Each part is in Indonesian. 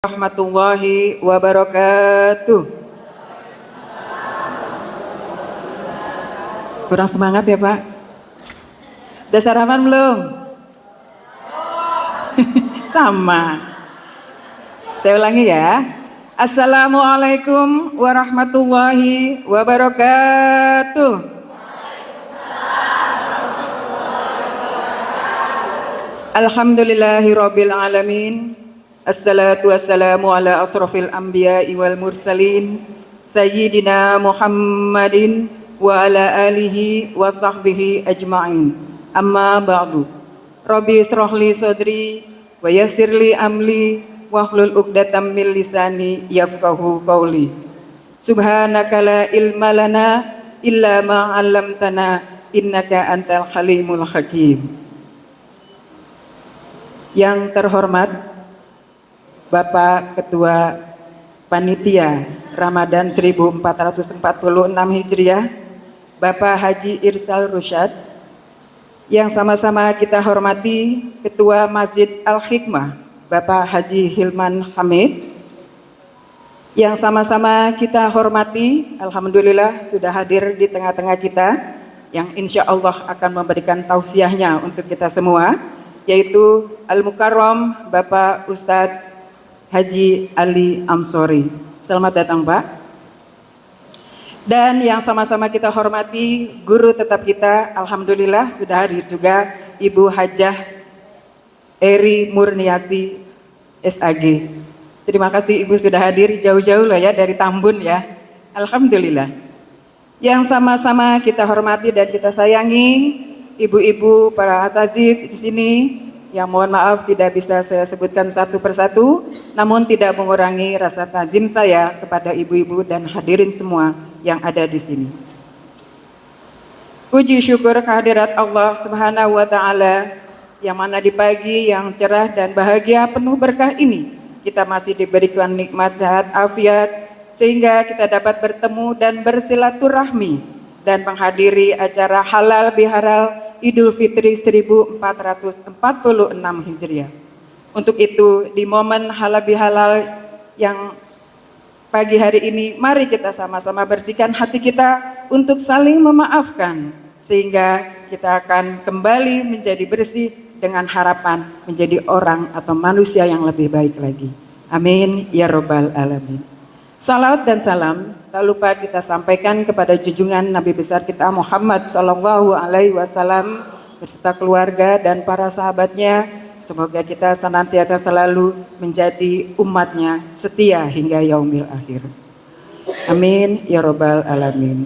Warahmatullahi wabarakatuh. Kurang semangat ya Pak? Udah sarapan belum? Sama. Saya ulangi ya. Assalamualaikum warahmatullahi wabarakatuh. Alhamdulillahirabbil alamin. Assalatu wassalamu ala asrafil anbiya'i wal mursalin Sayyidina Muhammadin wa ala alihi wa sahbihi ajma'in. Amma ba'du. Rabbi israhli sadri wa yassirli amli wahlul 'uqdatam min lisani yafqahu qawli. Subhanaka la ilma lana illa ma 'allamtana innaka antal halimul hakim. Yang terhormat Bapak Ketua Panitia Ramadan 1446 Hijriah, Bapak Haji Irsal Rusyad, yang sama-sama kita hormati Ketua Masjid Al-Hikmah, Bapak Haji Hilman Hamid, yang sama-sama kita hormati, alhamdulillah sudah hadir di tengah-tengah kita, yang insya Allah akan memberikan tausiahnya untuk kita semua, yaitu Al-Mukarram Bapak Ustadz Haji Ali Amsori. Selamat datang Pak. Dan yang sama-sama kita hormati guru tetap kita, alhamdulillah sudah hadir juga Ibu Hajah Eri Murniasi SAG. Terima kasih Ibu sudah hadir jauh-jauh loh ya dari Tambun ya. Alhamdulillah. Yang sama-sama kita hormati dan kita sayangi ibu-ibu para asatidz di sini, yang mohon maaf tidak bisa saya sebutkan satu persatu, namun tidak mengurangi rasa takzim saya kepada ibu-ibu dan hadirin semua yang ada di sini. Puji syukur kehadirat Allah Subhanahu wa Ta'ala, yang mana di pagi yang cerah dan bahagia penuh berkah ini kita masih diberikan nikmat sehat afiat, sehingga kita dapat bertemu dan bersilaturahmi dan menghadiri acara halal bihalal Idul Fitri 1446 Hijriah. Untuk itu, di momen halal bihalal yang pagi hari ini, mari kita sama-sama bersihkan hati kita untuk saling memaafkan, sehingga kita akan kembali menjadi bersih dengan harapan menjadi orang atau manusia yang lebih baik lagi. Amin ya robbal alamin. Salawat dan salam tak lupa kita sampaikan kepada junjungan Nabi besar kita Muhammad Sallallahu Alaihi Wasallam beserta keluarga dan para sahabatnya. Semoga kita senantiasa selalu menjadi umatnya setia hingga yaumil akhir. Amin ya robbal alamin.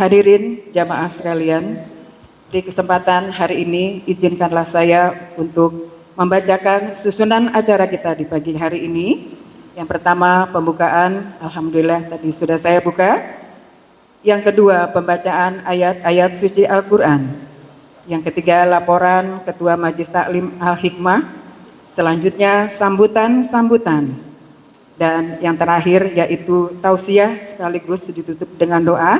Hadirin jamaah sekalian, di kesempatan hari ini izinkanlah saya untuk membacakan susunan acara kita di pagi hari ini. Yang pertama pembukaan, alhamdulillah tadi sudah saya buka. Yang kedua pembacaan ayat-ayat suci Al-Quran. Yang ketiga laporan Ketua Majelis Taklim Al-Hikmah. Selanjutnya sambutan-sambutan. Dan yang terakhir yaitu tausiah sekaligus ditutup dengan doa.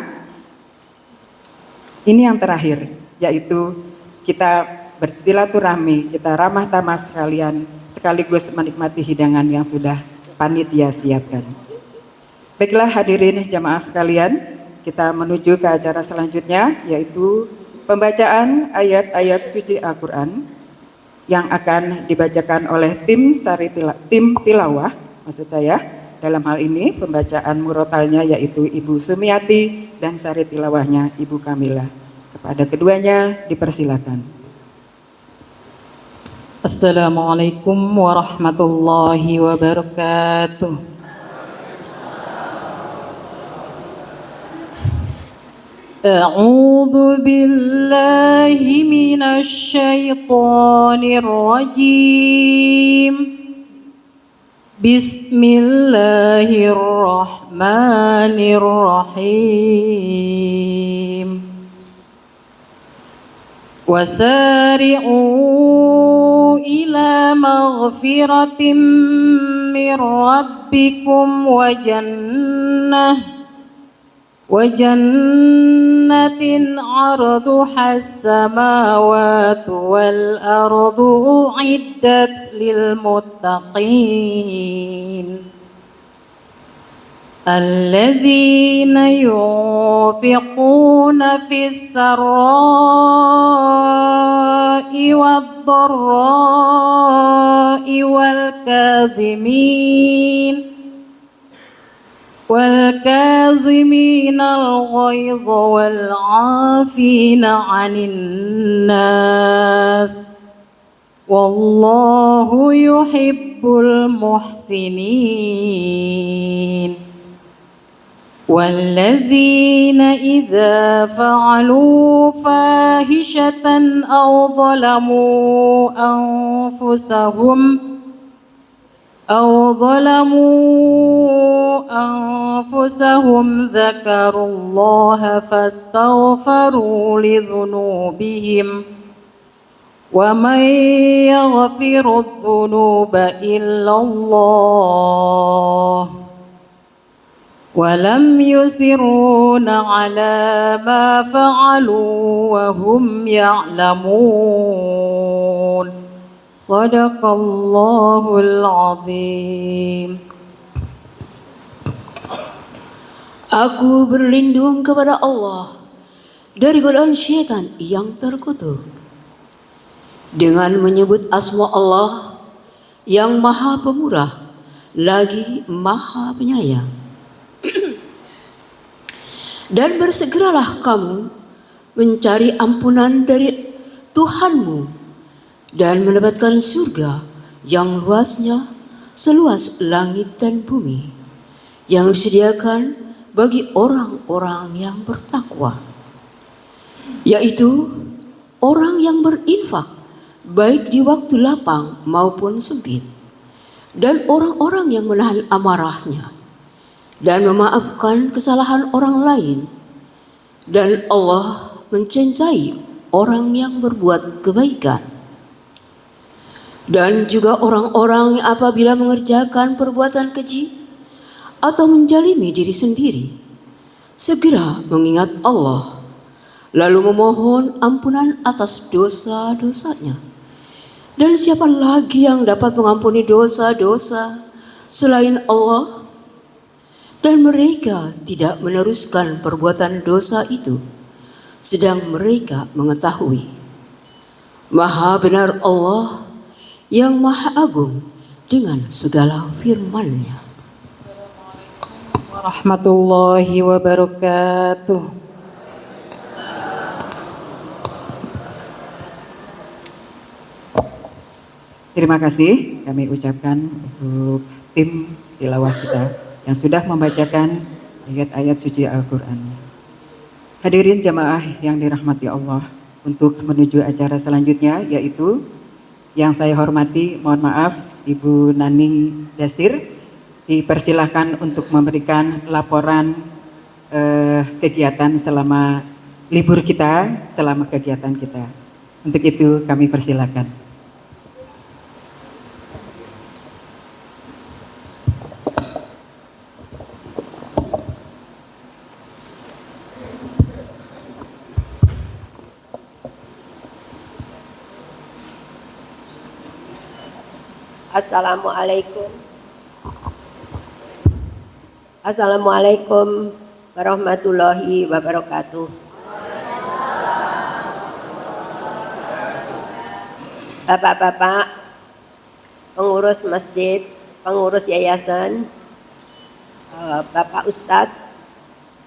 Ini yang terakhir, yaitu kita bersilaturahmi, kita ramah tamah sekalian, sekaligus menikmati hidangan yang sudah panitia siapkan. Baiklah hadirin jamaah sekalian, kita menuju ke acara selanjutnya, yaitu pembacaan ayat-ayat suci Al-Quran yang akan dibacakan oleh tim tilawah, maksud saya dalam hal ini pembacaan murotalnya yaitu Ibu Sumiati dan sari tilawahnya Ibu Kamila. Kepada keduanya dipersilakan. Assalamualaikum warahmatullahi wabarakatuh. A'udzu billahi minasy syaithanir rajim. Bismillahirrahmanirrahim. Wasari'u ila maghfiratin min rabbikum wa jannah وجنة عرضها السماوات والأرض أعدت للمتقين الذين ينفقون في السراء والضراء والكاظمين الغيظ والعافين عن الناس والله يحب المحسنين والذين إذا فعلوا فاحشة أو ظلموا أنفسهم ذكروا الله فاستغفروا لذنوبهم ومن يغفر الذنوب إلا الله ولم يصرون على ما فعلوا وهم يعلمون صدق الله العظيم. Aku berlindung kepada Allah dari godaan syaitan yang terkutuk dengan menyebut asma Allah yang maha pemurah lagi maha penyayang. Dan bersegeralah kamu mencari ampunan dari Tuhanmu dan mendapatkan surga yang luasnya seluas langit dan bumi yang disediakan bagi orang-orang yang bertakwa, yaitu orang yang berinfak baik di waktu lapang maupun sempit, dan orang-orang yang menahan amarahnya dan memaafkan kesalahan orang lain, dan Allah mencintai orang yang berbuat kebaikan. Dan juga orang-orang yang apabila mengerjakan perbuatan keji atau menjalimi diri sendiri, segera mengingat Allah, lalu memohon ampunan atas dosa-dosanya. Dan siapa lagi yang dapat mengampuni dosa-dosa selain Allah? Dan mereka tidak meneruskan perbuatan dosa itu, sedang mereka mengetahui. Maha benar Allah yang maha agung dengan segala firman-Nya. Warahmatullahi wabarakatuh. Terima kasih kami ucapkan untuk tim tilawah kita yang sudah membacakan ayat-ayat suci Al-Quran. Hadirin jamaah yang dirahmati Allah, untuk menuju acara selanjutnya yaitu yang saya hormati, mohon maaf, Ibu Nani Dasir, dipersilahkan untuk memberikan laporan kegiatan selama libur kita, selama kegiatan kita. Untuk itu kami persilakan. Assalamualaikum warahmatullahi wabarakatuh. Bapak-bapak, pengurus masjid, pengurus yayasan, Bapak Ustadz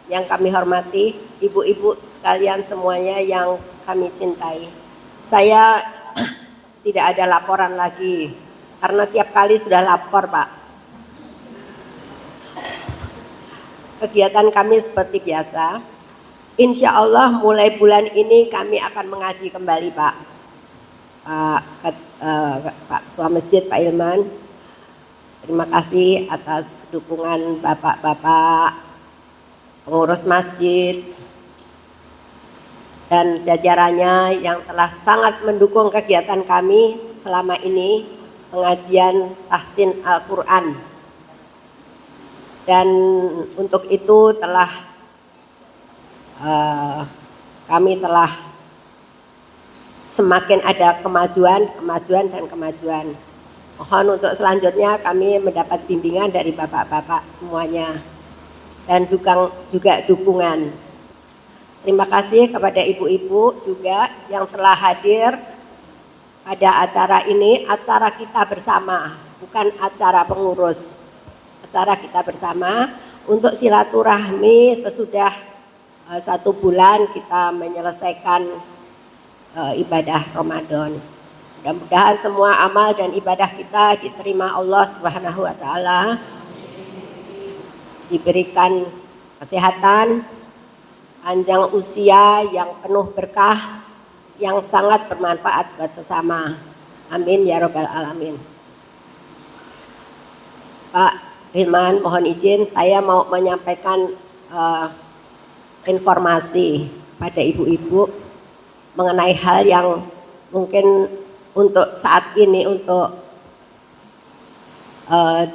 yang kami hormati, ibu-ibu sekalian semuanya yang kami cintai. Saya tidak ada laporan lagi, karena tiap kali sudah lapor, Pak. Kegiatan kami seperti biasa. Insya Allah mulai bulan ini kami akan mengaji kembali, Pak. Pak Ketua Masjid, Pak Ilman. Terima kasih atas dukungan bapak-bapak pengurus masjid dan jajarannya yang telah sangat mendukung kegiatan kami selama ini, pengajian tahsin Al-Quran. Dan untuk itu telah kami telah semakin ada kemajuan dan kemajuan. Mohon untuk selanjutnya kami mendapat bimbingan dari bapak-bapak semuanya dan juga dukungan. Terima kasih kepada ibu-ibu juga yang telah hadir pada acara ini, acara kita bersama, bukan acara pengurus. Acara kita bersama untuk silaturahmi sesudah 1 bulan kita menyelesaikan ibadah Ramadan. Mudah-mudahan semua amal dan ibadah kita diterima Allah Subhanahu wa taala. Diberikan kesehatan, panjang usia yang penuh berkah, yang sangat bermanfaat buat sesama. Amin ya rabbal alamin. Pak Hilman, mohon izin saya mau menyampaikan informasi pada ibu-ibu mengenai hal yang mungkin untuk saat ini, untuk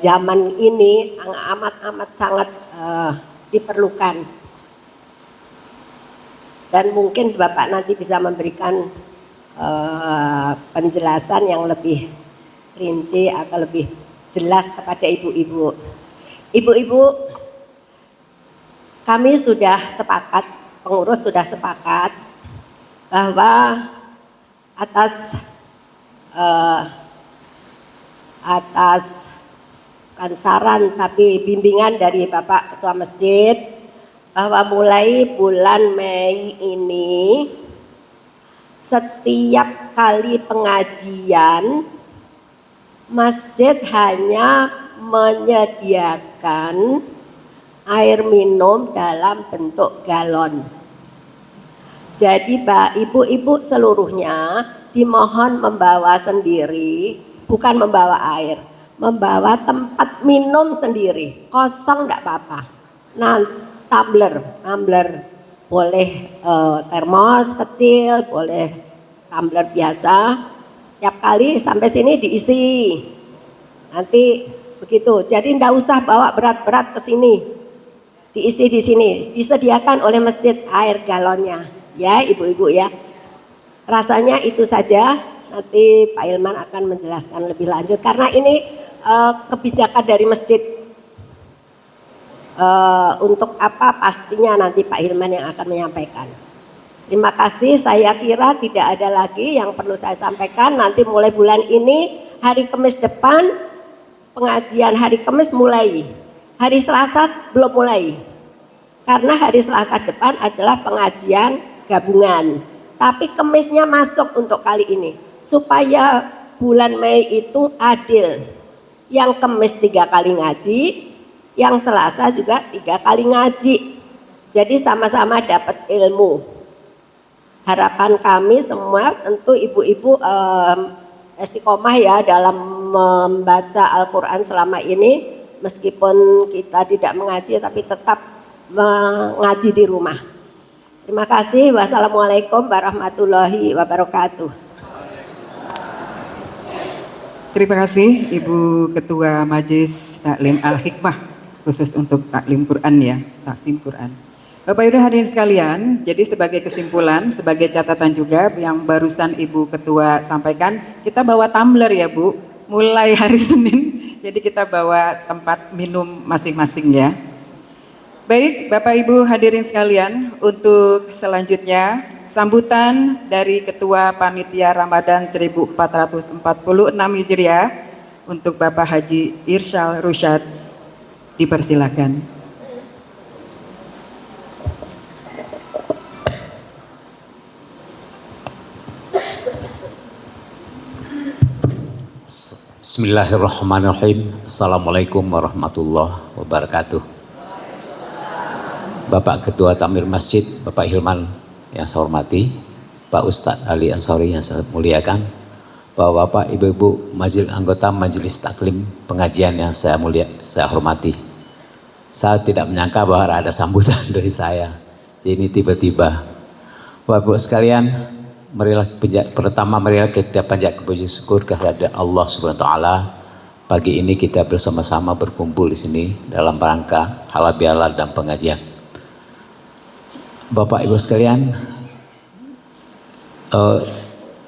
zaman ini amat sangat diperlukan. Dan mungkin Bapak nanti bisa memberikan penjelasan yang lebih rinci atau lebih jelas kepada ibu-ibu. Ibu-ibu, kami sudah sepakat, pengurus sudah sepakat bahwa atas kan saran tapi bimbingan dari Bapak Ketua Masjid bahwa mulai bulan Mei ini setiap kali pengajian masjid hanya menyediakan air minum dalam bentuk galon. Jadi ibu-ibu seluruhnya dimohon membawa sendiri, bukan membawa air, membawa tempat minum sendiri, kosong enggak apa-apa. Nah, tumbler boleh termos kecil, boleh tumbler biasa. Tiap kali sampai sini diisi. Nanti begitu. Jadi enggak usah bawa berat-berat ke sini. Diisi di sini. Disediakan oleh masjid air galonnya. Ya, ibu-ibu ya. Rasanya itu saja. Nanti Pak Hilman akan menjelaskan lebih lanjut karena ini kebijakan dari masjid. Untuk apa pastinya nanti Pak Hilman yang akan menyampaikan. Terima kasih, saya kira tidak ada lagi yang perlu saya sampaikan. Nanti mulai bulan ini, hari Kamis depan, pengajian hari Kamis mulai. Hari Selasa belum mulai. Karena hari Selasa depan adalah pengajian gabungan. Tapi Kamisnya masuk untuk kali ini. Supaya bulan Mei itu adil. Yang Kamis 3 kali ngaji, yang Selasa juga 3 kali ngaji. Jadi sama-sama dapat ilmu. Harapan kami semua tentu ibu-ibu istiqomah ya dalam membaca Al-Quran selama ini. Meskipun kita tidak mengaji tapi tetap mengaji di rumah. Terima kasih. Wassalamualaikum warahmatullahi wabarakatuh. Terima kasih Ibu Ketua Majelis Taklim Al-Hikmah khusus untuk taklim Quran ya, taksim Quran. Bapak Ibu hadirin sekalian, jadi sebagai kesimpulan, sebagai catatan juga yang barusan Ibu Ketua sampaikan, kita bawa tumbler ya Bu, mulai hari Senin, jadi kita bawa tempat minum masing-masing ya. Baik Bapak Ibu hadirin sekalian, untuk selanjutnya sambutan dari Ketua Panitia Ramadan 1446 Hijriah untuk Bapak Haji Irsyal Rusyad, dipersilakan. Bismillahirrahmanirrahim. Assalamualaikum warahmatullahi wabarakatuh. Bapak Ketua Takmir Masjid, Bapak Hilman yang saya hormati, Pak Ustadz Ali Ansori yang saya muliakan, Bapak Ibu-ibu anggota Majelis Taklim pengajian yang saya hormati. Saya tidak menyangka bahwa ada sambutan dari saya. Jadi ini tiba-tiba. Bapak sekalian, marilah kita panjat puji syukur kehadirat Allah Subhanahu wa taala. Pagi ini kita bersama-sama berkumpul di sini dalam rangka halal bihalal dan pengajian. Bapak Ibu sekalian,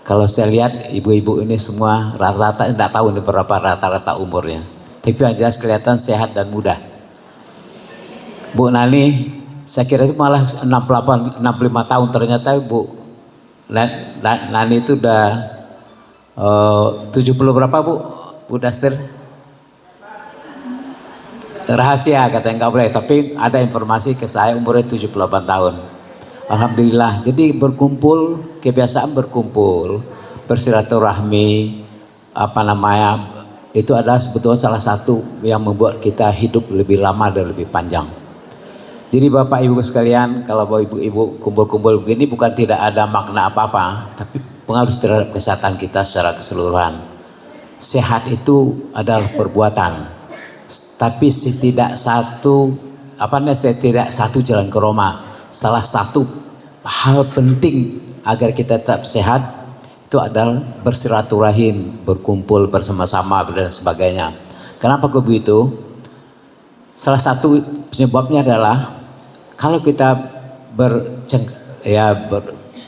kalau saya lihat ibu-ibu ini semua rata-rata, tidak tahu ini berapa rata-rata umurnya, tapi yang jelas kelihatan sehat dan muda. Bu Nani, saya kira itu malah 68, 65 tahun, ternyata Bu Nani itu udah 70 berapa Bu Dastir? Rahasia katanya nggak boleh, tapi ada informasi ke saya umurnya 78 tahun. Alhamdulillah, jadi berkumpul, kebiasaan berkumpul, bersilaturahmi, itu adalah sebetulnya salah satu yang membuat kita hidup lebih lama dan lebih panjang. Jadi Bapak Ibu sekalian, kalau Bapak Ibu kumpul-kumpul begini bukan tidak ada makna apa-apa, tapi pengaruh terhadap kesehatan kita secara keseluruhan. Sehat itu adalah perbuatan, tapi tidak satu jalan ke Roma. Salah satu hal penting agar kita tetap sehat itu adalah bersilaturahim, berkumpul bersama-sama dan sebagainya. Kenapa begitu? Salah satu penyebabnya adalah kalau kita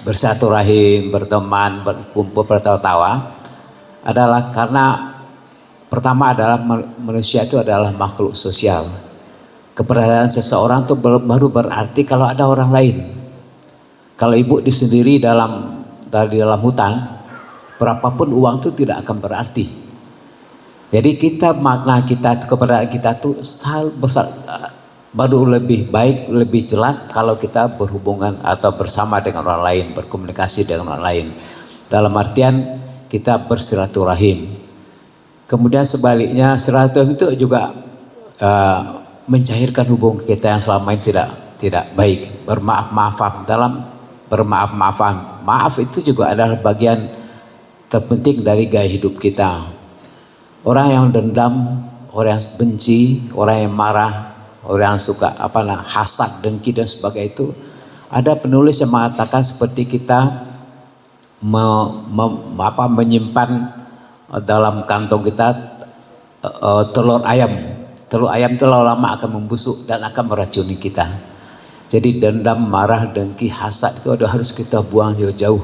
bersilaturahim, berteman, berkumpul, bertawa-tawa adalah karena pertama adalah manusia itu adalah makhluk sosial. Keberadaan seseorang itu baru berarti kalau ada orang lain. Kalau ibu disendiri di dalam hutan, berapapun uang itu tidak akan berarti. Jadi makna kita, keberadaan kita itu baru lebih baik, lebih jelas kalau kita berhubungan atau bersama dengan orang lain, berkomunikasi dengan orang lain. Dalam artian kita bersilaturahim. Kemudian sebaliknya silaturahim itu juga mencairkan hubungan kita yang selama ini tidak baik. Bermaaf-maafan, dalam bermaaf-maafan, maaf itu juga adalah bagian terpenting dari gaya hidup kita. Orang yang dendam, orang yang benci, orang yang marah, orang yang suka hasad, dengki dan sebagainya itu, ada penulis yang mengatakan seperti kita menyimpan dalam kantong kita telur ayam. Telur ayam itu lama akan membusuk dan akan meracuni kita. Jadi dendam, marah, dengki, hasad itu harus kita buang jauh-jauh.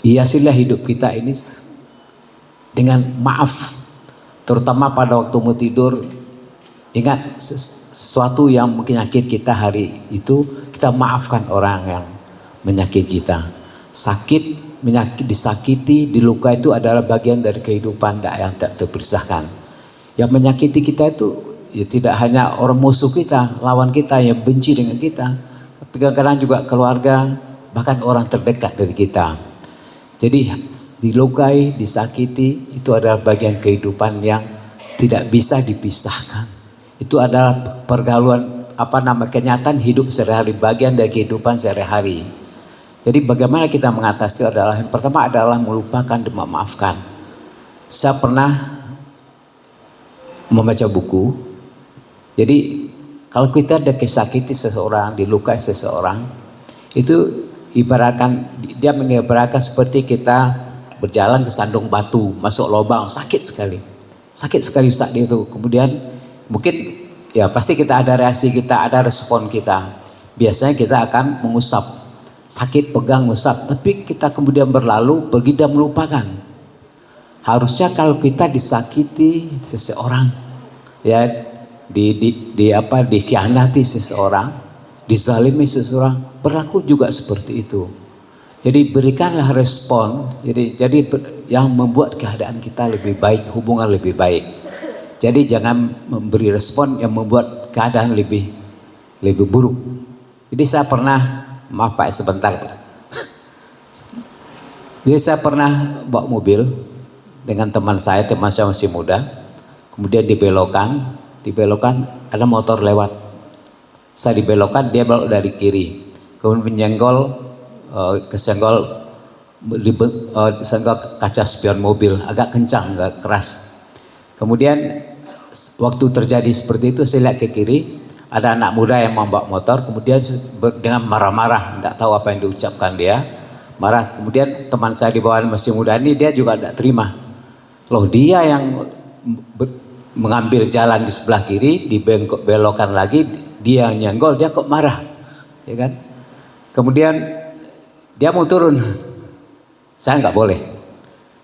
Hiasilah hidup kita ini dengan maaf. Terutama pada waktu mau tidur, ingat sesuatu yang menyakit kita hari itu, kita maafkan orang yang menyakiti kita. Sakit, menyakiti, disakiti, dilukai itu adalah bagian dari kehidupan yang tak terpisahkan. Yang menyakiti kita itu ya tidak hanya orang musuh kita, lawan kita yang benci dengan kita, tapi kadang-kadang juga keluarga, bahkan orang terdekat dari kita. Jadi dilukai, disakiti itu adalah bagian kehidupan yang tidak bisa dipisahkan. Itu adalah pergaulan kenyataan hidup sehari-hari, bagian dari kehidupan sehari-hari. Jadi bagaimana kita mengatasi adalah yang pertama adalah melupakan dan memaafkan. Saya pernah membaca buku. Jadi kalau kita ada disakiti seseorang, dilukai seseorang, itu dia mengibaratkan seperti kita berjalan ke sandung batu, masuk lubang, sakit sekali saat itu. Kemudian mungkin ya pasti kita ada reaksi kita, ada respon kita. Biasanya kita akan mengusap, sakit pegang ngusap, tapi kita kemudian berlalu, pergi dan melupakan. Harusnya kalau kita disakiti seseorang, ya dikhianati seseorang, dizalimi seseorang, berlaku juga seperti itu. Jadi berikanlah respon, jadi yang membuat keadaan kita lebih baik, hubungan lebih baik. Jadi jangan memberi respon yang membuat keadaan lebih buruk. Jadi saya pernah, maaf Pak sebentar Pak. Jadi saya pernah bawa mobil dengan teman saya masih muda. Kemudian dibelokkan ada motor lewat. Saya dibelokkan, dia belok dari kiri. Kemudian kesenggol kaca spion mobil, agak kencang, agak keras. Kemudian waktu terjadi seperti itu, saya lihat ke kiri, ada anak muda yang membawa motor, kemudian dengan marah-marah, tidak tahu apa yang diucapkan dia, marah. Kemudian teman saya di bawah masih muda ini, dia juga tidak terima. Loh, dia yang mengambil jalan di sebelah kiri, dibelokkan lagi, dia yang nyenggol, dia kok marah, ya kan? Kemudian dia mau turun, saya nggak boleh.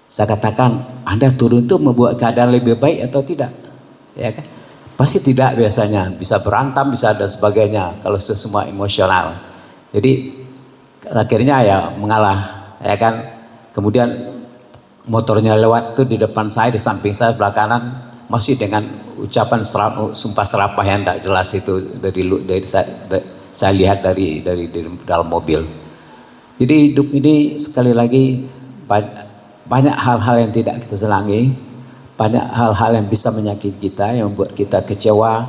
Saya katakan, Anda turun itu membuat keadaan lebih baik atau tidak? Ya kan? Pasti tidak biasanya, bisa berantem, bisa dan sebagainya kalau semua emosional. Jadi akhirnya ya mengalah, ya kan? Kemudian motornya lewat tuh di depan saya, di samping saya sebelah kanan masih dengan ucapan sumpah serapah yang tidak jelas itu dari saya lihat dari dalam mobil. Jadi hidup ini sekali lagi banyak hal-hal yang tidak kita senangi, banyak hal-hal yang bisa menyakiti kita, yang membuat kita kecewa,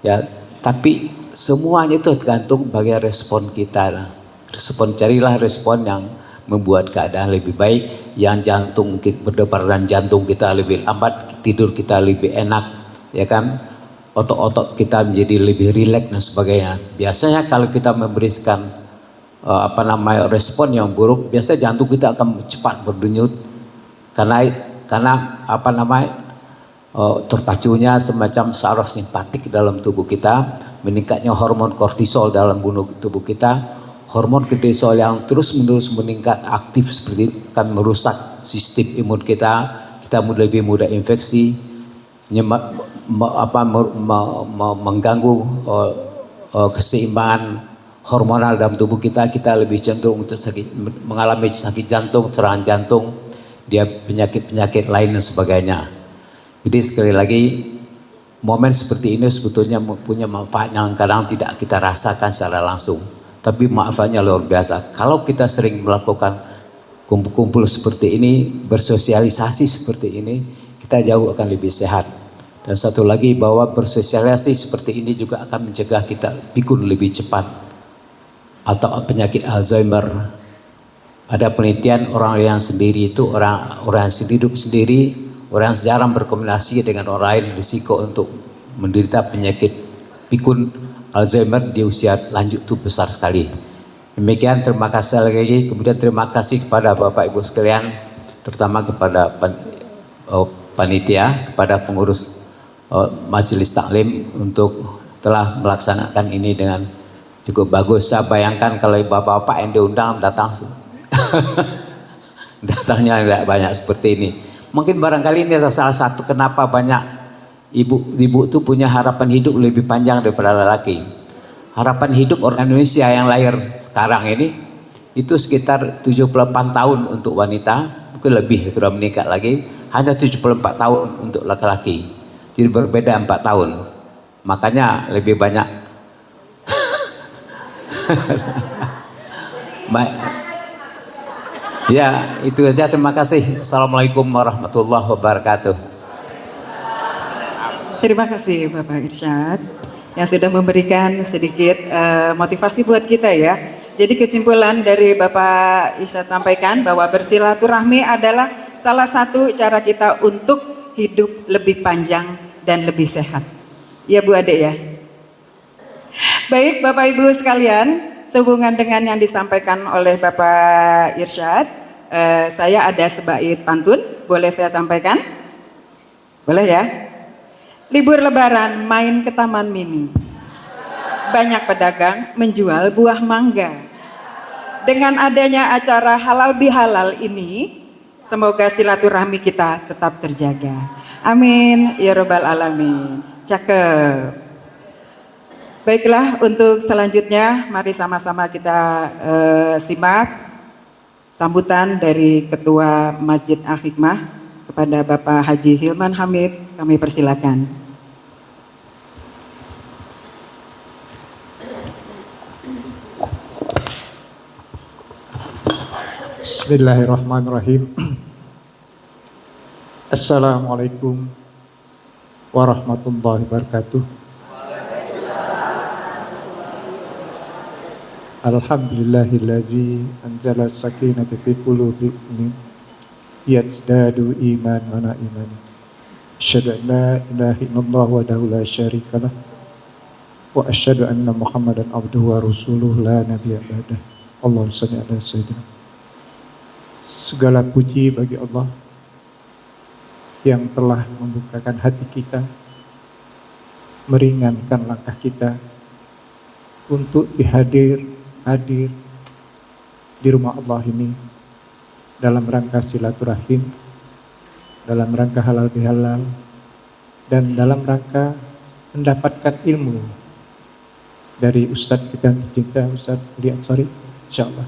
ya. Tapi semuanya itu tergantung bagaimana respon kita. Carilah respon yang membuat keadaan lebih baik, yang jantung kita berdebar dan jantung kita lebih lambat, tidur kita lebih enak, ya kan? Otot-otot kita menjadi lebih rileks dan sebagainya. Biasanya kalau kita memberikan respon yang buruk, biasanya jantung kita akan cepat berdenyut karena terpacunya semacam saraf simpatik dalam tubuh kita, meningkatnya hormon kortisol dalam tubuh kita. Hormon kortisol yang terus-menerus meningkat aktif seperti itu akan merusak sistem imun kita lebih mudah infeksi, mengganggu keseimbangan hormonal dalam tubuh kita lebih cenderung untuk mengalami sakit jantung, serangan jantung, dia penyakit lain dan sebagainya. Jadi sekali lagi, momen seperti ini sebetulnya punya manfaat yang kadang tidak kita rasakan secara langsung, tapi manfaatnya luar biasa. Kalau kita sering melakukan kumpul-kumpul seperti ini, bersosialisasi seperti ini, kita jauh akan lebih sehat. Dan satu lagi, bahwa bersosialisasi seperti ini juga akan mencegah kita pikun lebih cepat atau penyakit Alzheimer. Ada penelitian orang yang sendiri itu orang yang hidup sendiri, orang yang jarang berkomunikasi dengan orang lain, risiko untuk menderita penyakit pikun Alzheimer di usia lanjut itu besar sekali. Demikian, terima kasih lagi. Kemudian terima kasih kepada Bapak Ibu sekalian, terutama kepada panitia, kepada pengurus Majelis Taklim untuk telah melaksanakan ini dengan cukup bagus. Saya bayangkan kalau bapak-bapak yang diundang datang datangnya tidak banyak seperti ini. Mungkin barangkali ini adalah salah satu kenapa banyak ibu itu punya harapan hidup lebih panjang daripada lelaki. Harapan hidup orang Indonesia yang lahir sekarang ini itu sekitar 74 tahun untuk wanita, mungkin lebih sudah meningkat lagi, hanya 74 tahun untuk laki-laki. Jadi berbeda 4 tahun. Makanya lebih banyak baik. Ya, itu saja. Terima kasih. Assalamualaikum warahmatullahi wabarakatuh. Terima kasih Bapak Irsyad yang sudah memberikan sedikit motivasi buat kita ya. Jadi kesimpulan dari Bapak Irsyad sampaikan bahwa bersilaturahmi adalah salah satu cara kita untuk hidup lebih panjang dan lebih sehat. Ya Bu Ade ya. Baik Bapak Ibu sekalian, sehubungan dengan yang disampaikan oleh Bapak Irsyad, saya ada sebaik pantun, boleh saya sampaikan? Boleh ya? Libur lebaran main ke taman mini. Banyak pedagang menjual buah mangga. Dengan adanya acara halal bihalal ini, semoga silaturahmi kita tetap terjaga. Amin ya robbal alamin. Cakep. Baiklah, untuk selanjutnya mari sama-sama kita simak sambutan dari Ketua Masjid Al-Hikmah kepada Bapak Haji Hilman Hamid. Kami persilakan. Bismillahirrahmanirrahim. Assalamualaikum warahmatullahi wabarakatuh. Alhamdulillahillazi anzala sakinata fi qulubi mu'minin yazdadu iman wa iman. Asyhadu an la ilaha illallah wahdahu la syarikalah wa asyhadu anna Muhammadan abduhu wa rasuluh la nabiyya ba'dah. Allahumma shalli ala sayyidina. Segala puji bagi Allah yang telah membukakan hati kita, meringankan langkah kita untuk hadir di rumah Allah ini dalam rangka silaturahim, dalam rangka halal bihalal, dan dalam rangka mendapatkan ilmu dari Ustadz kita tercinta, Ustadz Ali Ansori, insyaallah.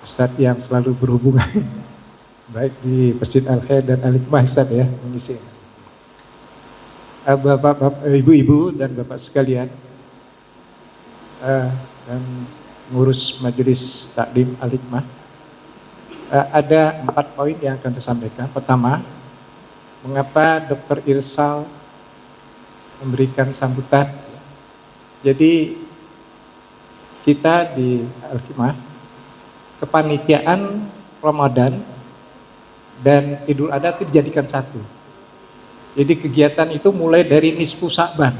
Ustadz yang selalu berhubungan baik di Masjid Al-Khair dan Al-Hikmah Ustadz ya, mengisi. Bapak, ibu-ibu dan bapak sekalian, dan ngurus majelis taklim Al-Hikmah, ada 4 poin yang akan saya sampaikan. Pertama, mengapa Dr. Irsal memberikan sambutan. Jadi kita di Al-Hikmah, kepanitiaan Ramadan dan Idul Adha itu dijadikan satu. Jadi kegiatan itu mulai dari nisfu Sa'ban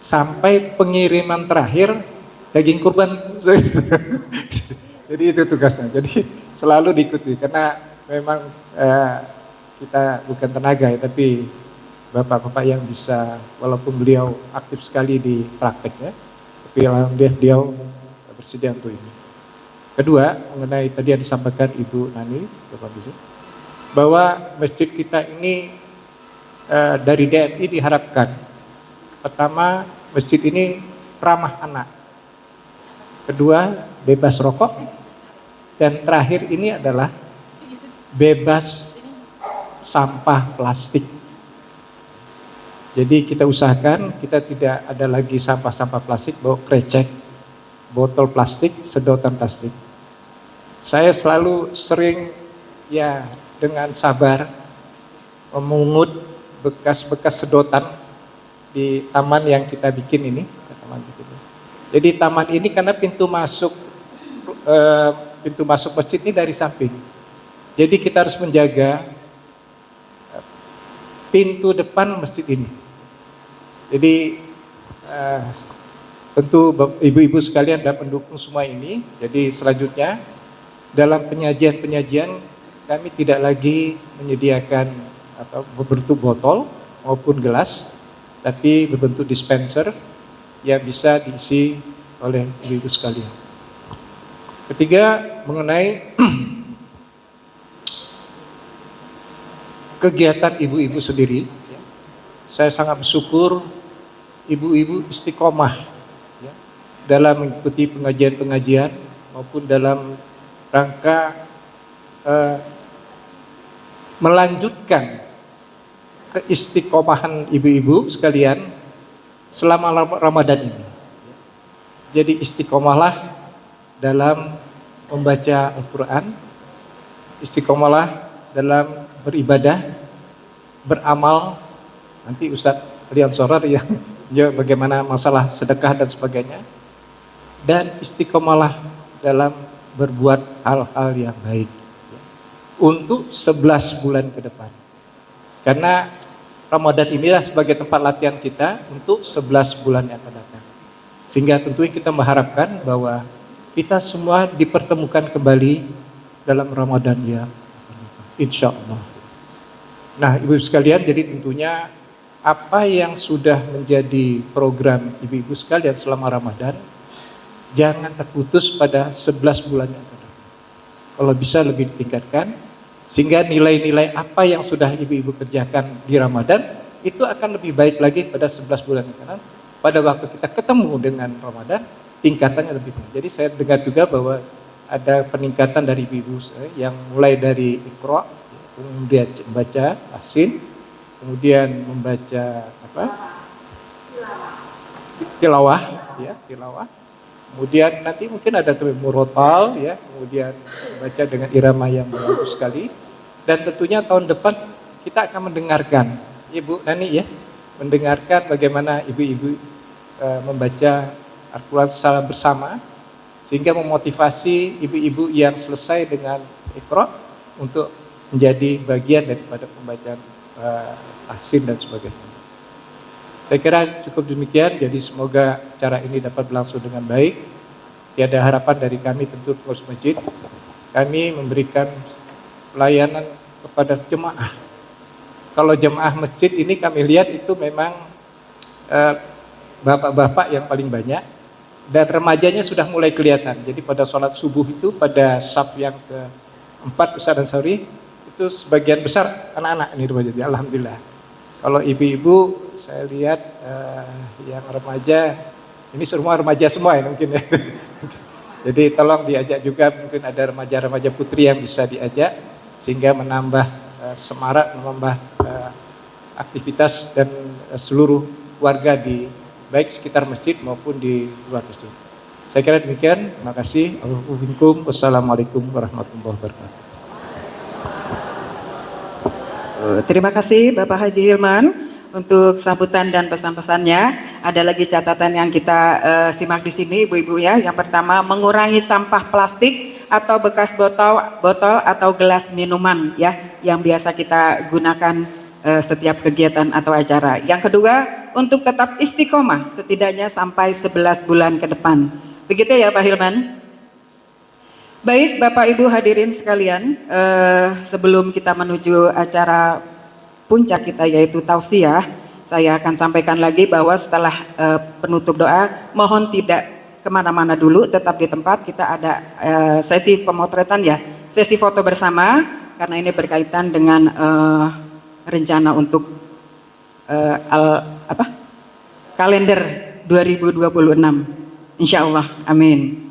sampai pengiriman terakhir daging kurban. Jadi itu tugasnya. Jadi selalu diikuti karena memang kita bukan tenaga ya, tapi bapak-bapak yang bisa, walaupun beliau aktif sekali di praktek ya, tapi alhamdulillah beliau bersedia untuk ini. Kedua, mengenai tadi yang disampaikan Ibu Nani, Bapak Bisa, bahwa masjid kita ini dari DMI diharapkan, pertama, masjid ini ramah anak. Kedua, bebas rokok. Dan terakhir ini adalah bebas sampah plastik. Jadi kita usahakan kita tidak ada lagi sampah-sampah plastik, bawa krecek, botol plastik, sedotan plastik. Saya selalu sering ya dengan sabar memungut bekas-bekas sedotan di taman yang kita bikin ini. Jadi taman ini karena pintu masuk masjid ini dari samping. Jadi kita harus menjaga pintu depan masjid ini. Jadi tentu ibu-ibu sekalian dan pendukung semua ini. Jadi selanjutnya dalam penyajian-penyajian kami tidak lagi menyediakan berbentuk botol maupun gelas, tapi berbentuk dispenser yang bisa diisi oleh ibu-ibu sekalian. Ketiga, mengenai kegiatan ibu-ibu sendiri, saya sangat bersyukur ibu-ibu istiqomah ya, dalam mengikuti pengajian-pengajian maupun dalam rangka melanjutkan keistiqomahan ibu-ibu sekalian selama Ramadan ini. Jadi istiqomahlah dalam membaca Al-Quran, istiqomahlah dalam beribadah, beramal. Nanti Ustadz Rian Sorar yang bagaimana masalah sedekah dan sebagainya. Dan istiqomahlah dalam berbuat hal-hal yang baik untuk 11 bulan ke depan. Karena Ramadan inilah sebagai tempat latihan kita untuk 11 bulan yang akan datang. Sehingga tentunya kita mengharapkan bahwa kita semua dipertemukan kembali dalam Ramadan ya, insya Allah. Nah, ibu sekalian, jadi tentunya apa yang sudah menjadi program ibu-ibu sekalian selama Ramadan, jangan terputus pada 11 bulan yang akan datang. Kalau bisa lebih ditingkatkan, sehingga nilai-nilai apa yang sudah ibu-ibu kerjakan di Ramadan itu akan lebih baik lagi pada 11 bulan yang akan datang. Pada waktu kita ketemu dengan Ramadan, tingkatannya lebih tinggi. Jadi saya dengar juga bahwa ada peningkatan dari ibu-ibu yang mulai dari Iqra, kemudian membaca Yasin, kemudian membaca tilawah, ya tilawah. Kemudian nanti mungkin ada murotal, ya, kemudian membaca dengan irama yang bagus sekali. Dan tentunya tahun depan kita akan mendengarkan, Ibu Nani ya, mendengarkan bagaimana ibu-ibu membaca Al-Quran secara bersama, sehingga memotivasi ibu-ibu yang selesai dengan Iqra untuk menjadi bagian daripada pembacaan tahsin dan sebagainya. Saya kira cukup demikian, jadi semoga acara ini dapat berlangsung dengan baik. Tiada harapan dari kami tentu pengurus masjid, kami memberikan pelayanan kepada jemaah. Kalau jemaah masjid ini kami lihat itu memang bapak-bapak yang paling banyak, dan remajanya sudah mulai kelihatan. Jadi pada sholat subuh itu pada saf yang keempat Ustaz Ansori itu sebagian besar anak-anak ini remaja. Alhamdulillah. Kalau ibu-ibu saya lihat yang remaja ini semua remaja semua ya mungkin ya. Jadi tolong diajak juga, mungkin ada remaja-remaja putri yang bisa diajak sehingga menambah semarak, menambah aktivitas dan seluruh warga di baik sekitar masjid maupun di luar masjid. Saya kira demikian. Terima kasih. Wassalamualaikum warahmatullahi wabarakatuh. Terima kasih Bapak Haji Hilman untuk sambutan dan pesan-pesannya. Ada lagi catatan yang kita simak di sini Ibu-ibu ya. Yang pertama, mengurangi sampah plastik atau bekas botol atau gelas minuman ya yang biasa kita gunakan setiap kegiatan atau acara. Yang kedua, untuk tetap istiqomah setidaknya sampai 11 bulan ke depan. Begitu ya Pak Hilman? Baik Bapak Ibu hadirin sekalian, sebelum kita menuju acara puncak kita yaitu tausiah, saya akan sampaikan lagi bahwa setelah penutup doa, mohon tidak kemana-mana dulu, tetap di tempat. Kita ada sesi pemotretan ya, sesi foto bersama, karena ini berkaitan dengan rencana untuk kalender 2026, insya Allah, amin.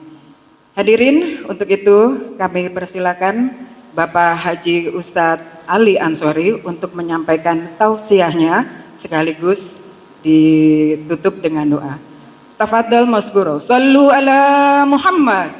Hadirin, untuk itu kami persilakan Bapak Haji Ustadz Ali Ansori untuk menyampaikan tausiahnya sekaligus ditutup dengan doa. Tafadhal masguro, sallu ala Muhammad.